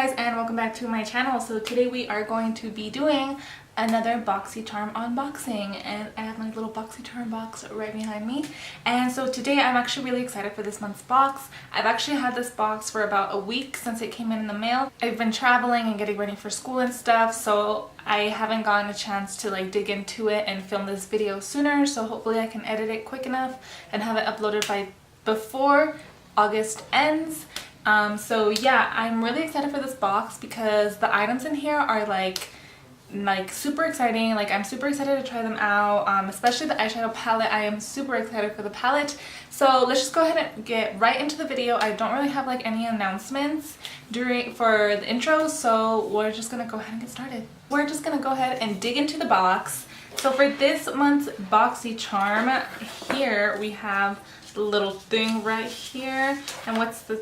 guys, and welcome back to my channel. So today we are going to be doing another Boxycharm unboxing, and I have my little Boxycharm box right behind me. And so today I'm actually really excited for this month's box. I've actually had this box for about a week since it came in the mail. I've been traveling and getting ready for school and stuff, so I haven't gotten a chance to like dig into it and film this video sooner. So hopefully I can edit it quick enough and have it uploaded by before August ends. So yeah, I'm really excited for this box because the items in here are like super exciting. Like, I'm super excited to try them out, especially the eyeshadow palette. I am super excited for the palette. So let's just go ahead and get right into the video. I don't really have like any announcements for the intro, so we're just gonna go ahead and get started. We're just gonna go ahead and dig into the box. So for this month's Boxycharm, here we have the little thing right here, and what's the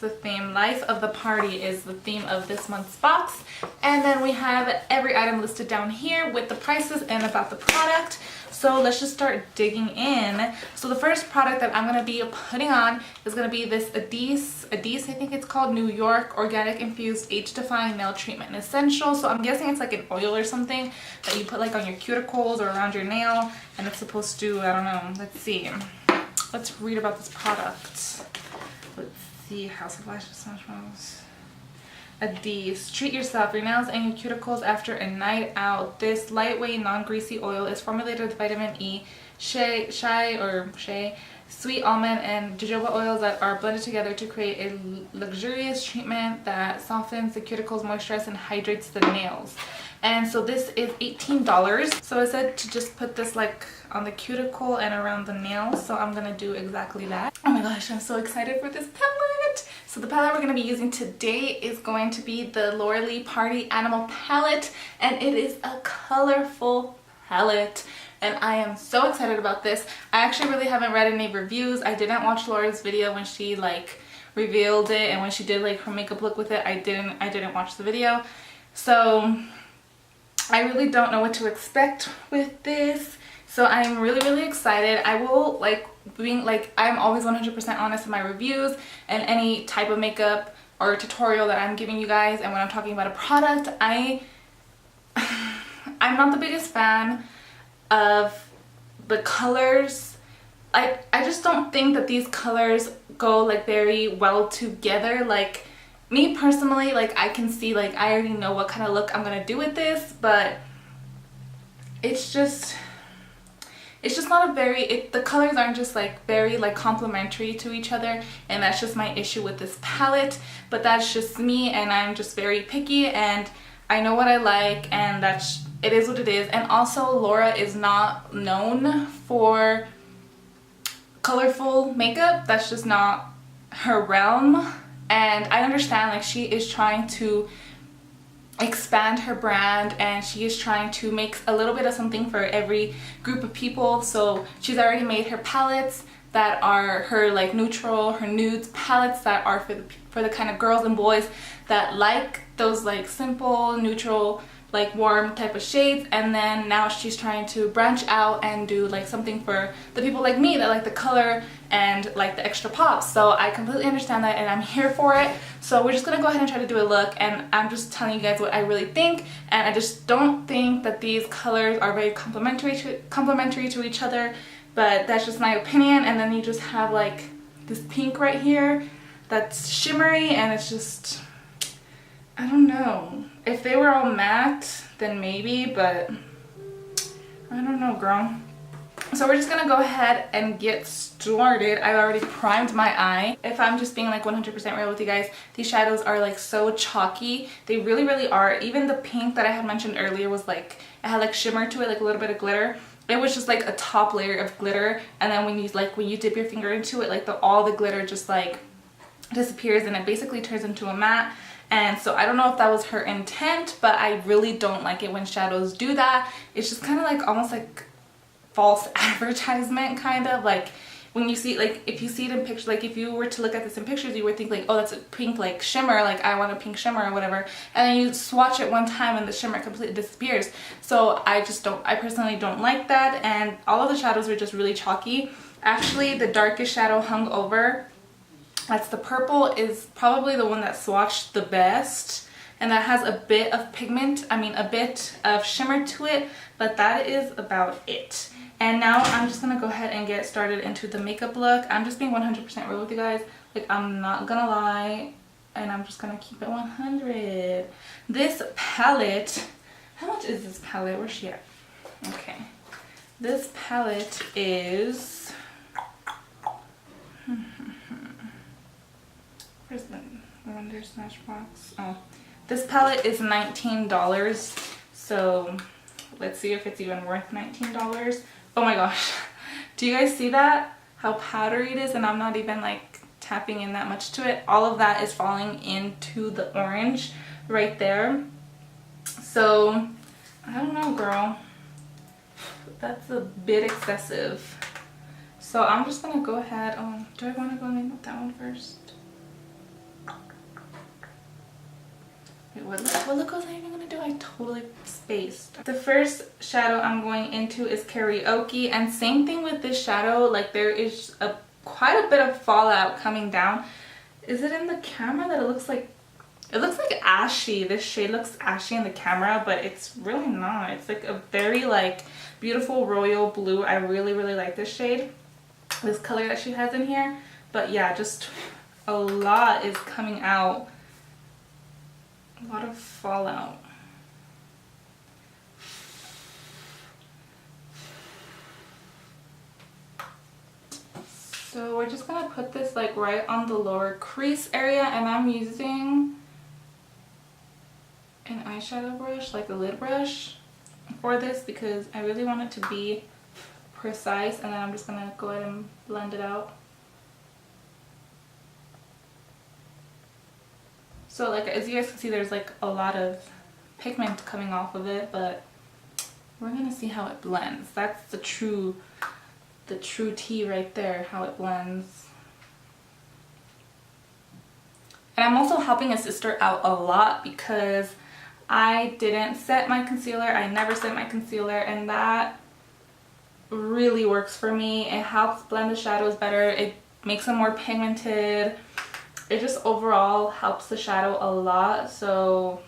theme? Life of the Party is the theme of this month's box. And then we have every item listed down here with the prices and about the product. So let's just start digging in. So the first product that I'm going to be putting on is going to be this Adise, I think it's called, New York Organic Infused Age-Defying Nail Treatment and Essential. So I'm guessing it's like an oil or something that you put like on your cuticles or around your nail, and it's supposed to, I don't know, let's see. Let's read about this product. Let's see. House of Lashes Smells. Adise. Treat yourself, your nails, and your cuticles after a night out. This lightweight, non-greasy oil is formulated with vitamin E, shea, sweet almond, and jojoba oils that are blended together to create a luxurious treatment that softens the cuticles, moisturizes, and hydrates the nails. And so this is $18. So I said to just put this like on the cuticle and around the nail. So I'm gonna do exactly that. Oh my gosh, I'm so excited for this palette. So the palette we're gonna be using today is going to be the Lauralee Party Animal Palette, and it is a colorful palette. And I am so excited about this. I actually really haven't read any reviews. I didn't watch Laura's video when she like revealed it, and when she did like her makeup look with it, I didn't watch the video. So I really don't know what to expect with this. So I'm really excited. I will I'm always 100% honest in my reviews and any type of makeup or tutorial that I'm giving you guys, and when I'm talking about a product, I'm not the biggest fan of the colors. I just don't think that these colors go like very well together. Like, me personally, like, I can see, like, I already know what kind of look I'm gonna do with this, but it's just not a very, the colors aren't just like very like complementary to each other, and that's just my issue with this palette. But that's just me, and I'm just very picky, and I know what I like, and it is what it is. And also, Laura is not known for colorful makeup. That's just not her realm. And I understand, like, she is trying to expand her brand, and she is trying to make a little bit of something for every group of people. So she's already made her palettes that are her like neutral, her nudes palettes that are for the kind of girls and boys that like those like simple, neutral, like warm type of shades. And then now she's trying to branch out and do like something for the people like me that like the color and like the extra pop. So I completely understand that, and I'm here for it. So we're just gonna go ahead and try to do a look, and I'm just telling you guys what I really think. And I just don't think that these colors are very complementary to each other, but that's just my opinion. And then you just have like this pink right here that's shimmery, and it's just, I don't know. If they were all matte, then maybe, but I don't know, girl. So we're just gonna go ahead and get started. I already primed my eye. If I'm just being like 100% real with you guys, these shadows are like so chalky. They really are. Even the pink that I had mentioned earlier was like, it had like shimmer to it, like a little bit of glitter. It was just like a top layer of glitter, and then when you dip your finger into it, like all the glitter just like disappears, and it basically turns into a matte. And so I don't know if that was her intent, but I really don't like it when shadows do that. It's just kind of like almost like false advertisement, kind of like when you see, like, if you see it in pictures, like if you were to look at this in pictures, you would think like, oh, that's a pink like shimmer, like I want a pink shimmer or whatever, and then you swatch it one time and the shimmer completely disappears. So I personally don't like that, and all of the shadows are just really chalky. Actually, the darkest shadow hung over That's the purple is probably the one that swatched the best, and that has a bit of pigment, a bit of shimmer to it, but that is about it. And now I'm just gonna go ahead and get started into the makeup look. I'm just being 100% real with you guys. Like, I'm not gonna lie, and I'm just gonna keep it 100. This palette, how much is this palette? Where's she at? Okay. This palette is, where's the Wonder Smashbox? Oh, this palette is $19. So let's see if it's even worth $19. Oh my gosh. Do you guys see that? How powdery it is, and I'm not even like tapping in that much to it. All of that is falling into the orange right there. So I don't know, girl. That's a bit excessive. So I'm just gonna go ahead. Oh, do I want to go in with that one first? Wait, what look was I even gonna do? I totally spaced. The first shadow I'm going into is Karaoke, and same thing with this shadow. Like, there is quite a bit of fallout coming down. Is it in the camera that it looks like ashy? This shade looks ashy in the camera, but it's really not. It's like a very like beautiful royal blue. I really like this shade, this color that she has in here. But yeah, just a lot is coming out. A lot of fallout. So we're just gonna put this like right on the lower crease area, and I'm using an eyeshadow brush, like a lid brush for this, because I really want it to be precise, and then I'm just gonna go ahead and blend it out. So like, as you guys can see, there's like a lot of pigment coming off of it, but we're gonna see how it blends. That's the true tea right there, how it blends. And I'm also helping a sister out a lot because I didn't set my concealer. I never set my concealer, and that really works for me. It helps blend the shadows better. It makes them more pigmented. It just overall helps the shadow a lot. So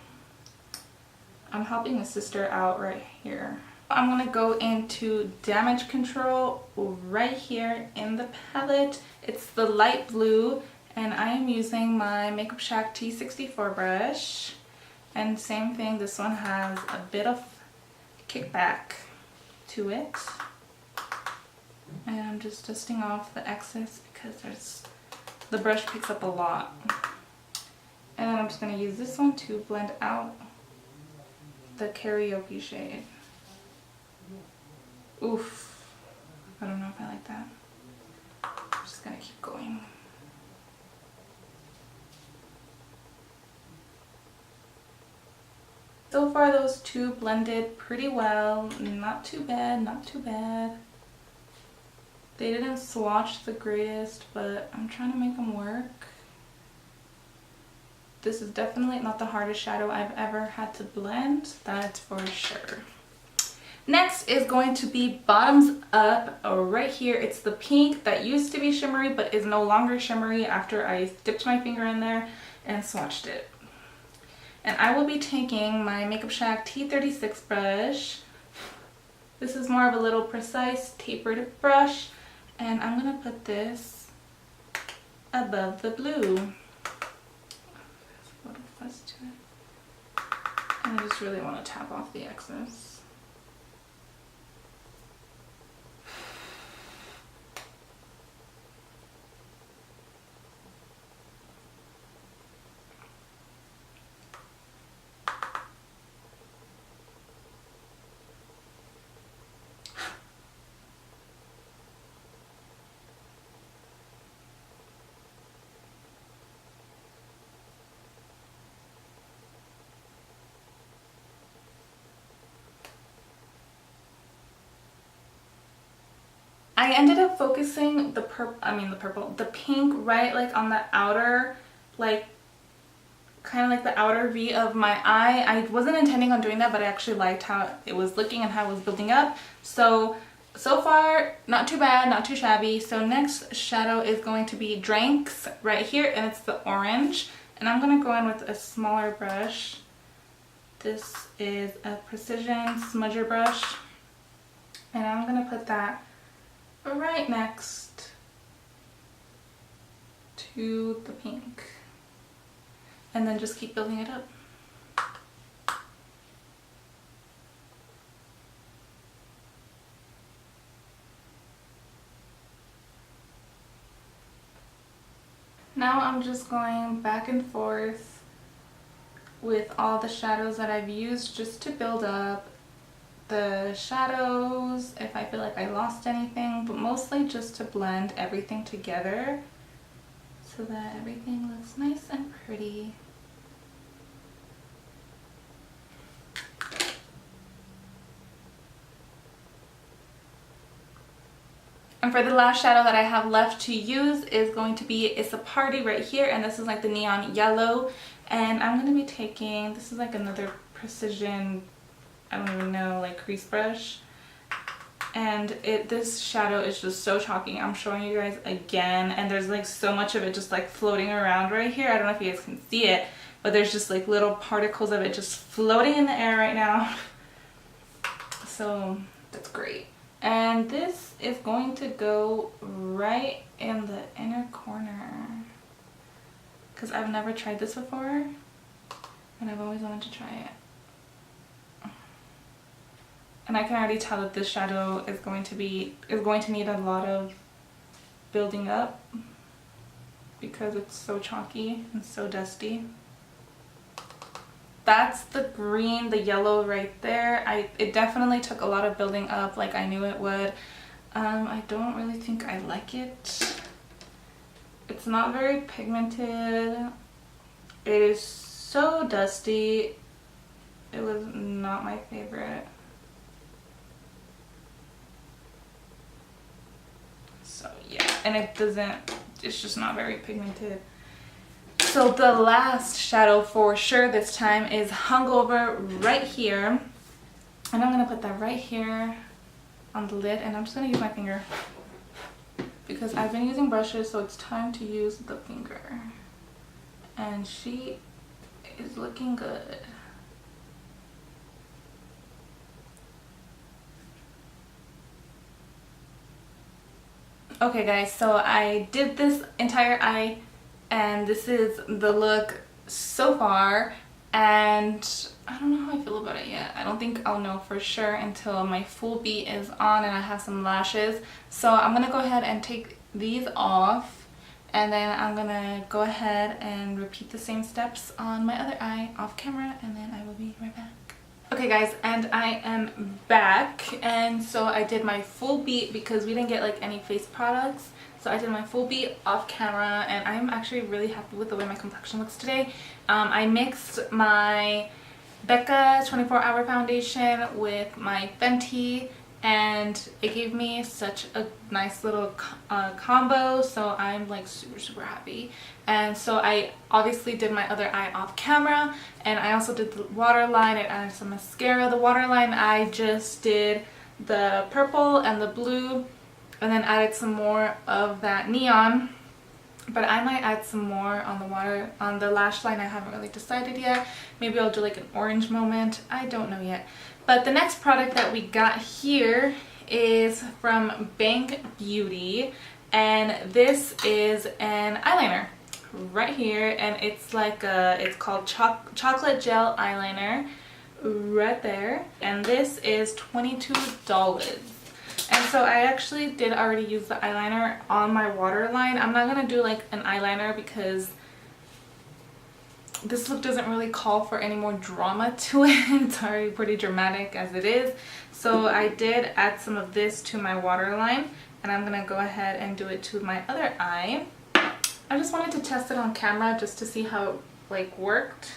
I'm helping a sister out right here. I'm gonna go into damage control right here in the palette. It's the light blue, and I am using my Makeup Shack T64 brush. And same thing, this one has a bit of kickback to it. And I'm just dusting off the excess because the brush picks up a lot. And then I'm just gonna use this one to blend out the Karaoke shade. Oof, I don't know if I like that. I'm just gonna keep going. So far those two blended pretty well. Not too bad, not too bad. They didn't swatch the greatest, but I'm trying to make them work. This is definitely not the hardest shadow I've ever had to blend, that's for sure. Next is going to be Bottoms Up right here. It's the pink that used to be shimmery but is no longer shimmery after I dipped my finger in there and swatched it. And I will be taking my Makeup Shack T36 brush. This is more of a little precise tapered brush, and I'm gonna put this above the blue. There's a little fuzz to it. And I just really want to tap off the excess. I ended up focusing the pink right like on the outer, like kind of like the outer V of my eye. I wasn't intending on doing that, but I actually liked how it was looking and how it was building up. So so far, not too bad, not too shabby. So next shadow is going to be Drinks right here, and it's the orange. And I'm going to go in with a smaller brush. This is a Precision Smudger brush. And I'm going to put that right next to the pink. And then just keep building it up. Now I'm just going back and forth with all the shadows that I've used just to build up the shadows if I feel like I lost anything, but mostly just to blend everything together so that everything looks nice and pretty. And for the last shadow that I have left to use is going to be It's a Party right here, and this is like the neon yellow. And I'm going to be taking, this is like another Precision, I don't even know, like crease brush. And this shadow is just so chalky. I'm showing you guys again, and there's like so much of it just like floating around right here. I don't know if you guys can see it, but there's just like little particles of it just floating in the air right now. So that's great. And this is going to go right in the inner corner because I've never tried this before and I've always wanted to try it. And I can already tell that this shadow is going to need a lot of building up because it's so chalky and so dusty. That's the green, the yellow right there. It definitely took a lot of building up like I knew it would. I don't really think I like it. It's not very pigmented. It is so dusty. It was not my favorite. So yeah, and it's just not very pigmented. So the last shadow for sure this time is Hungover right here. And I'm going to put that right here on the lid, and I'm just going to use my finger because I've been using brushes, so it's time to use the finger. And she is looking good. Okay guys, so I did this entire eye and this is the look so far, and I don't know how I feel about it yet. I don't think I'll know for sure until my full beat is on and I have some lashes. So I'm gonna go ahead and take these off, and then I'm gonna go ahead and repeat the same steps on my other eye off camera, and then I will be right back. Okay guys, and I am back, and so I did my full beat because we didn't get like any face products. So I did my full beat off camera, and I'm actually really happy with the way my complexion looks today. I mixed my Becca 24-hour foundation with my Fenty, and it gave me such a nice little combo, so I'm like super happy. And so I obviously did my other eye off camera, and I also did the waterline and added some mascara. The waterline, I just did the purple and the blue, and then added some more of that neon, but I might add some more on the lash line. I haven't really decided yet. Maybe I'll do like an orange moment. I don't know yet. But the next product that we got here is from Bank Beauty, and this is an eyeliner right here, and it's like it's called chocolate gel eyeliner right there, and this is $22. And so I actually did already use the eyeliner on my waterline. I'm not going to do like an eyeliner because this look doesn't really call for any more drama to it. It's already pretty dramatic as it is. So I did add some of this to my waterline, and I'm going to go ahead and do it to my other eye. I just wanted to test it on camera just to see how it like worked.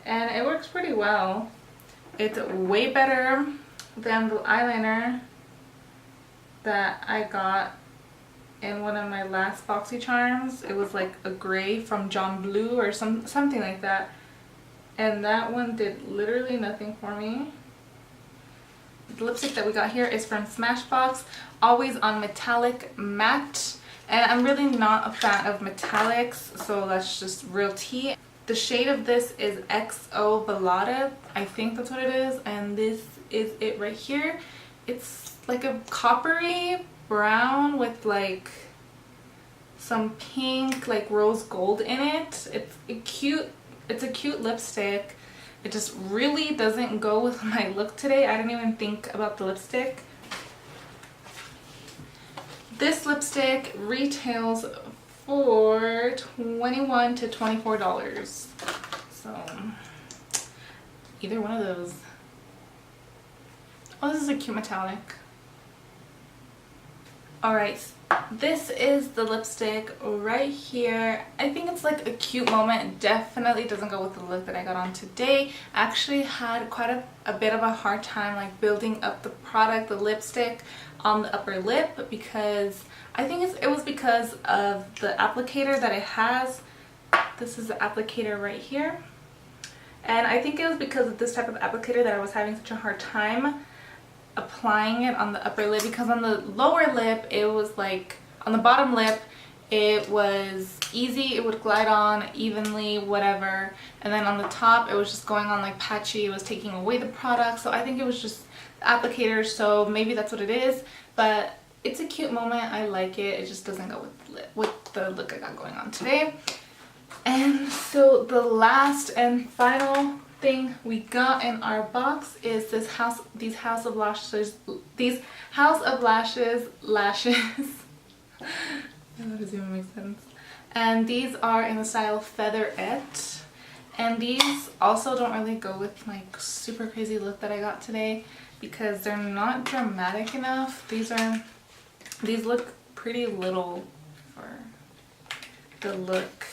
And it works pretty well. It's way better than the eyeliner that I got in one of my last Boxycharms. It was like a gray from John Blue or something like that, and that one did literally nothing for me. The lipstick that we got here is from Smashbox, Always on Metallic Matte. And I'm really not a fan of metallics, so that's just real tea. The shade of this is XO Velada, I think that's what it is, and this is it right here. It's like a coppery brown with like some pink, like rose gold in it. It's a cute lipstick. It just really doesn't go with my look today. I didn't even think about the lipstick. This lipstick retails for $21 to $24. So either one of those. Oh, this is a cute metallic. Alright, this is the lipstick right here. I think it's like a cute moment. It definitely doesn't go with the look that I got on today. I actually had quite a bit of a hard time like building up the product, the lipstick on the upper lip, because I think it was because of the applicator that it has. This is the applicator right here. And I think it was because of this type of applicator that I was having such a hard time applying it on the upper lip, because on the lower lip it was like, on the bottom lip it was easy, it would glide on evenly, whatever, and then on the top it was just going on like patchy, it was taking away the product. So I think it was just the applicator, so maybe that's what it is, but it's a cute moment. I like it. It just doesn't go with the look I got going on today. And so the last and final thing we got in our box is these House of Lashes lashes. That doesn't even make sense. And these are in the style Featherette, and these also don't really go with my super crazy look that I got today because they're not dramatic enough. These look pretty little for the look.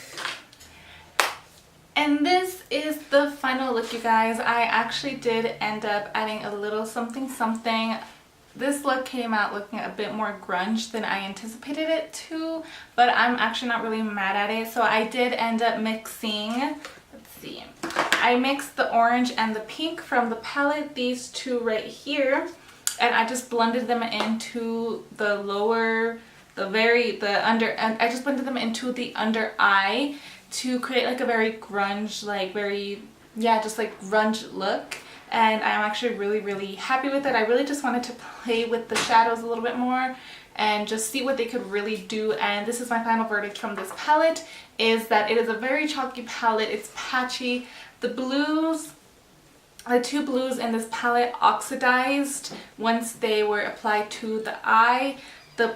And this is the final look, you guys. I actually did end up adding a little something something. This look came out looking a bit more grunge than I anticipated it to, but I'm actually not really mad at it. So I did end up mixing, let's see, I mixed the orange and the pink from the palette, these two right here, and I just blended them into the I just blended them into the under eye to create like a very grunge, like just like grunge look. And I'm actually really happy with it. I really just wanted to play with the shadows a little bit more and just see what they could really do. And this is my final verdict from this palette, is that it is a very chalky palette. It's patchy. The two blues in this palette oxidized once they were applied to the eye. The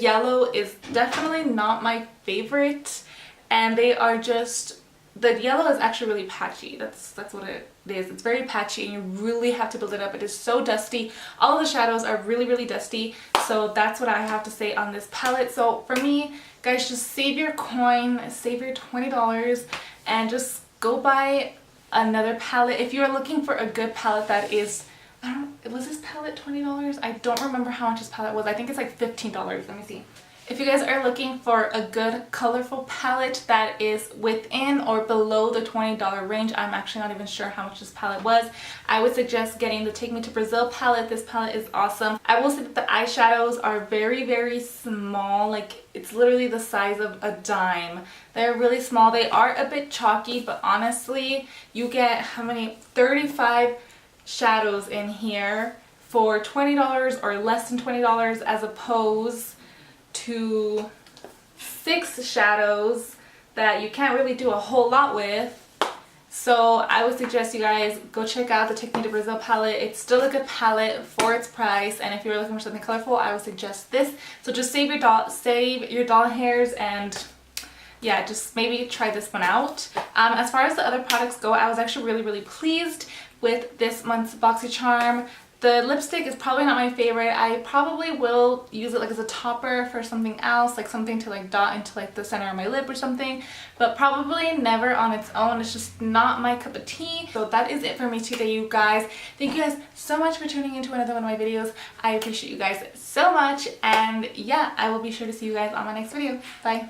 yellow is definitely not my favorite, and they are just, the yellow is actually really patchy. That's what it is. It's very patchy and you really have to build it up. It is so dusty. All of the shadows are really dusty. So that's what I have to say on this palette. So for me, guys, just save your coin, save your $20 and just go buy another palette. If you're looking for a good palette that is, was this palette $20? I don't remember how much this palette was. I think it's like $15. Let me see. If you guys are looking for a good colorful palette that is within or below the $20 range, I'm actually not even sure how much this palette was, I would suggest getting the Take Me to Brazil palette. This palette is awesome. I will say that the eyeshadows are very small. Like, it's literally the size of a dime. They're really small. They are a bit chalky, but honestly, you get how many? 35 shadows in here for $20 or less than $20, as opposed to 6 shadows that you can't really do a whole lot with. So I would suggest you guys go check out the Take Me to Brazil palette. It's still a good palette for its price, and if you're looking for something colorful, I would suggest this. So just save your doll hairs, and yeah, just maybe try this one out. As far as the other products go, I was actually really pleased with this month's Boxycharm. The lipstick is probably not my favorite. I probably will use it like as a topper for something else, like something to like dot into like the center of my lip or something, but probably never on its own. It's just not my cup of tea. So that is it for me today, you guys. Thank you guys so much for tuning into another one of my videos. I appreciate you guys so much, and yeah, I will be sure to see you guys on my next video. Bye.